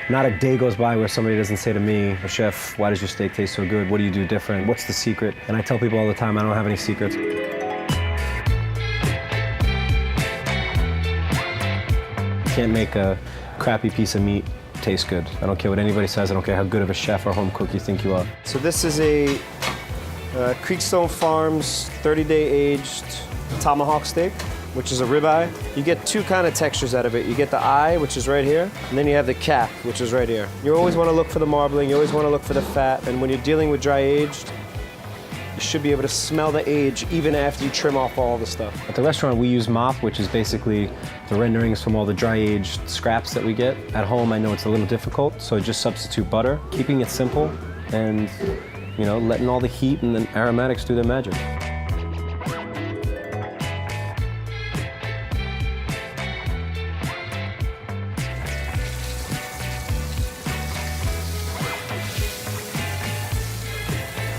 Not a day goes by where somebody doesn't say to me, "Chef, why does your steak taste so good? What do you do different? What's the secret?" And I tell people all the time, I don't have any secrets. Can't make a crappy piece of meat taste good. I don't care what anybody says. I don't care how good of a chef or home cook you think you are. So this is a Creekstone Farms 30-day aged tomahawk steak, which is a ribeye. You get two kind of textures out of it. You get the eye, which is right here, and then you have the cap, which is right here. You always want to look for the marbling. You always want to look for the fat. And when you're dealing with dry aged, you should be able to smell the age even after you trim off all the stuff. At the restaurant, we use mop, which is basically the renderings from all the dry-aged scraps that we get. At home, I know it's a little difficult, so I just substitute butter, keeping it simple, and you know, letting all the heat and the aromatics do their magic.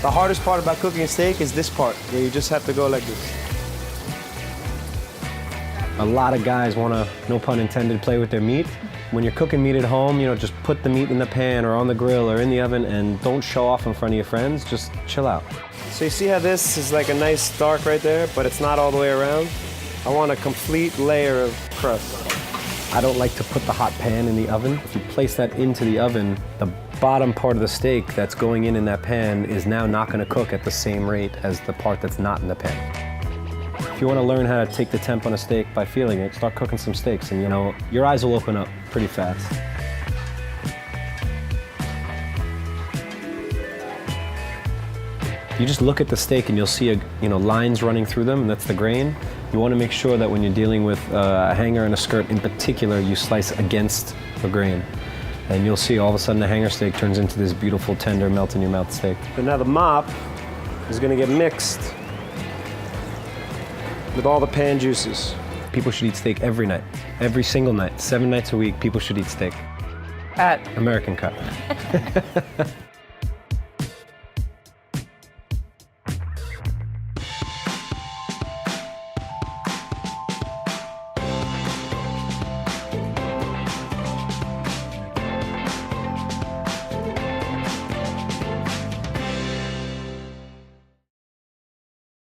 The hardest part about cooking a steak is this part, where you just have to go like this. A lot of guys want to, no pun intended, play with their meat. When you're cooking meat at home, you know, just put the meat in the pan or on the grill or in the oven and don't show off in front of your friends, just chill out. So you see how this is like a nice dark right there, but it's not all the way around? I want a complete layer of crust. I don't like to put the hot pan in the oven. If you place that into the oven, the bottom part of the steak that's going in that pan is now not going to cook at the same rate as the part that's not in the pan. If you want to learn how to take the temp on a steak by feeling it, start cooking some steaks and, you know, your eyes will open up pretty fast. You just look at the steak and you'll see lines running through them, and that's the grain. You want to make sure that when you're dealing with a hanger and a skirt in particular, you slice against the grain. And you'll see all of a sudden the hanger steak turns into this beautiful, tender, melt-in-your-mouth steak. But now the mop is going to get mixed with all the pan juices. People should eat steak every night, every single night, 7 nights a week. People should eat steak. At American Cut.